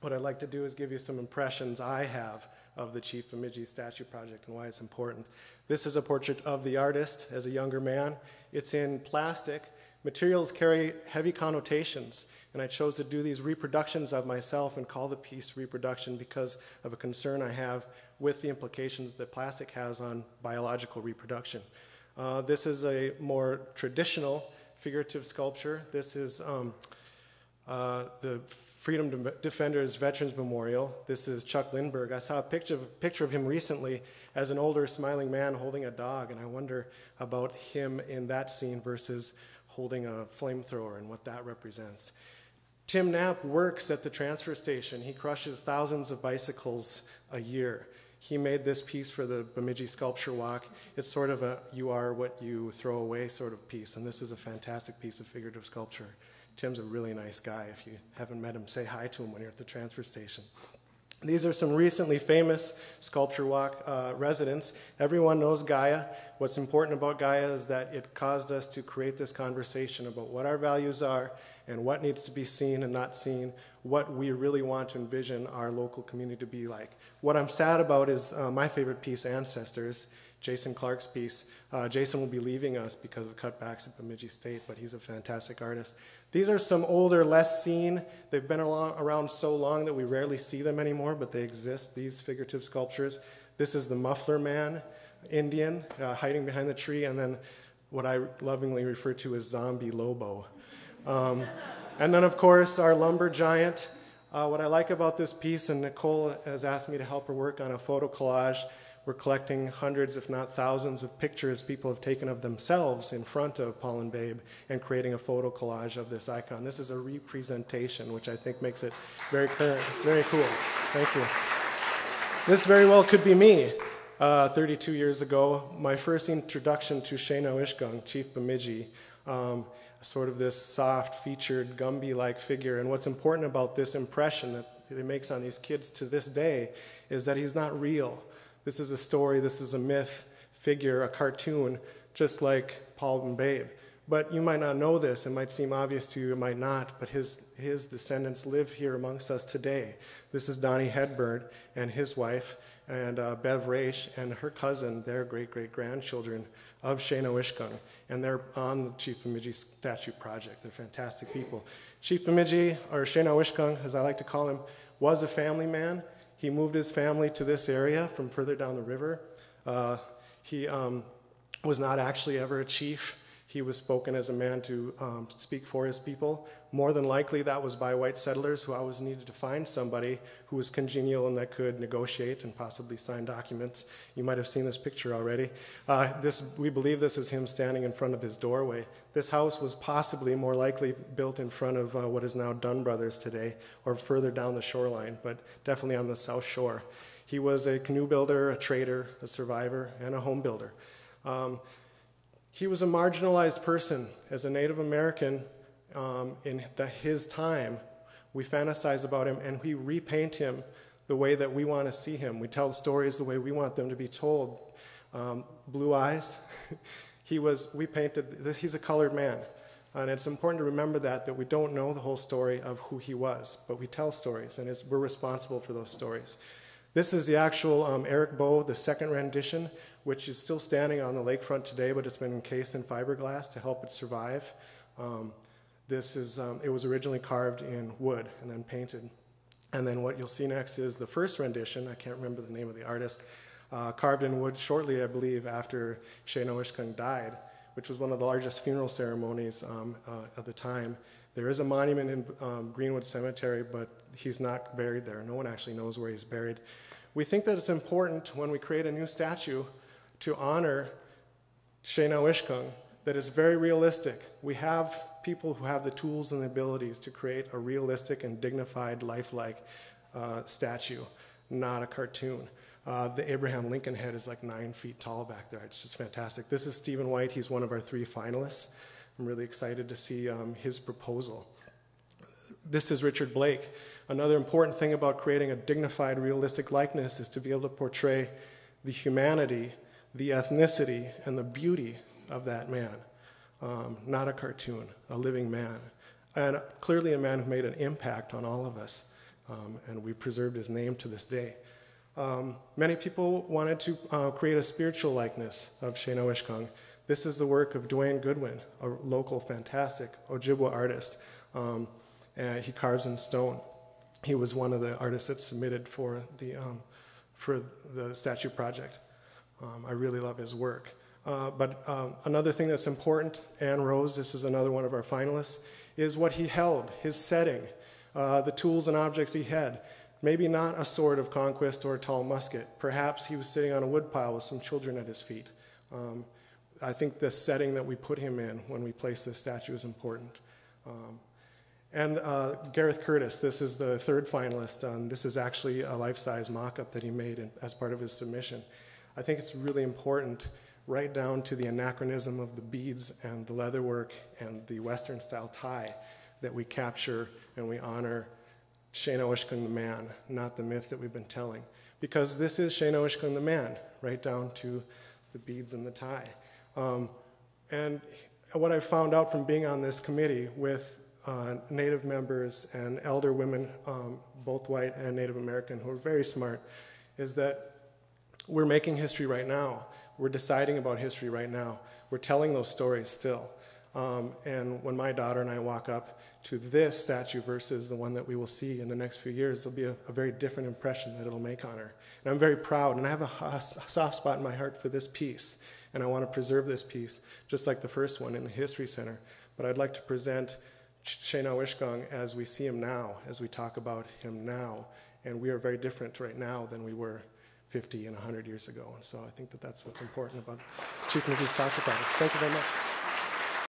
what I'd like to do is give you some impressions I have of the Chief Bemidji Statue Project and why it's important. This is a portrait of the artist as a younger man. It's in plastic. Materials carry heavy connotations, and I chose to do these reproductions of myself and call the piece reproduction because of a concern I have with the implications that plastic has on biological reproduction. This is a more traditional figurative sculpture. This is the Freedom Defenders Veterans Memorial. This is Chuck Lindbergh. I saw a picture of him recently as an older smiling man holding a dog, and I wonder about him in that scene versus holding a flamethrower and what that represents. Tim Knapp works at the transfer station. He crushes thousands of bicycles a year. He made this piece for the Bemidji Sculpture Walk. It's sort of a you are what you throw away sort of piece, and this is a fantastic piece of figurative sculpture. Tim's a really nice guy. If you haven't met him, say hi to him when you're at the transfer station. These are some recently famous Sculpture Walk residents. Everyone knows Gaia. What's important about Gaia is that it caused us to create this conversation about what our values are and what needs to be seen and not seen, what we really want to envision our local community to be like. What I'm sad about is my favorite piece, Ancestors, Jason Clark's piece. Jason will be leaving us because of cutbacks at Bemidji State, but he's a fantastic artist. These are some older, less seen. They've been around so long that we rarely see them anymore, but they exist, these figurative sculptures. This is the Muffler Man, Indian, hiding behind the tree, and then what I lovingly refer to as Zombie Lobo. And then, of course, our lumber giant. What I like about this piece, and Nicole has asked me to help her work on a photo collage, we're collecting hundreds, if not thousands, of pictures people have taken of themselves in front of Paul and Babe and creating a photo collage of this icon. This is a representation, which I think makes it very current. It's very cool. Thank you. This very well could be me. 32 years ago, my first introduction to Shaynowishkung, Chief Bemidji, sort of this soft, featured, Gumby-like figure. And what's important about this impression that it makes on these kids to this day is that he's not real. This is a story, this is a myth, figure, a cartoon, just like Paul and Babe. But you might not know this, it might seem obvious to you, it might not, but his descendants live here amongst us today. This is Donnie Hedberg and his wife, and Bev Raish and her cousin, their great-great-grandchildren of Shaynowishkung, and they're on the Chief Bemidji Statue Project. They're fantastic people. Chief Bemidji, or Shaynowishkung, as I like to call him, was a family man. He moved his family to this area from further down the river. He was not actually ever a chief. He was spoken as a man to speak for his people. More than likely, that was by white settlers who always needed to find somebody who was congenial and that could negotiate and possibly sign documents. You might have seen this picture already. We believe this is him standing in front of his doorway. This house was possibly more likely built in front of what is now Dunn Brothers today, or further down the shoreline, but definitely on the south shore. He was a canoe builder, a trader, a survivor, and a home builder. He was a marginalized person. As a Native American in his time, we fantasize about him and we repaint him the way that we want to see him. We tell stories the way we want them to be told. Blue eyes. We painted this, he's a colored man. And it's important to remember that we don't know the whole story of who he was, but we tell stories and we're responsible for those stories. This is the actual Eric Bow, the second rendition, which is still standing on the lakefront today, but it's been encased in fiberglass to help it survive. It was originally carved in wood and then painted. And then what you'll see next is the first rendition, I can't remember the name of the artist, carved in wood shortly, I believe, after Shaynowishkung died, which was one of the largest funeral ceremonies of the time. There is a monument in Greenwood Cemetery, but he's not buried there. No one actually knows where he's buried. We think that it's important when we create a new statue to honor Shaynowishkung, that is very realistic. We have people who have the tools and the abilities to create a realistic and dignified, lifelike statue, not a cartoon. The Abraham Lincoln head is like 9 feet tall back there. It's just fantastic. This is Stephen White. He's one of our 3 finalists. I'm really excited to see his proposal. This is Richard Blake. Another important thing about creating a dignified, realistic likeness is to be able to portray the humanity, the ethnicity, and the beauty of that man. Not a cartoon, a living man. And clearly a man who made an impact on all of us. and we preserved his name to this day. Many people wanted to create a spiritual likeness of Shaynowishkung. This is the work of Dwayne Goodwin, a local fantastic Ojibwa artist. He carves in stone. He was one of the artists that submitted for the statue project. I really love his work. But another thing that's important, Ann Rose, this is another one of our finalists, is what he held, his setting, the tools and objects he had. Maybe not a sword of conquest or a tall musket. Perhaps he was sitting on a woodpile with some children at his feet. I think the setting that we put him in when we place this statue is important. And Gareth Curtis, this is the third finalist. This is actually a life-size mock-up that he made as part of his submission. I think it's really important, right down to the anachronism of the beads and the leatherwork and the Western-style tie, that we capture and we honor Shaynowishkung the man, not the myth that we've been telling. Because this is Shaynowishkung the man, right down to the beads and the tie. And what I found out from being on this committee with Native members and elder women, both white and Native American, who are very smart, is that we're making history right now. We're deciding about history right now. We're telling those stories still. And when my daughter and I walk up to this statue versus the one that we will see in the next few years, there'll be a very different impression that it'll make on her. And I'm very proud, and I have a soft spot in my heart for this piece, and I want to preserve this piece, just like the first one in the History Center. But I'd like to present Shaynowishkung as we see him now, as we talk about him now. And we are very different right now than we were 50 and 100 years ago. And so I think that that's what's important about Chief McGee's talked about it. Thank you very much.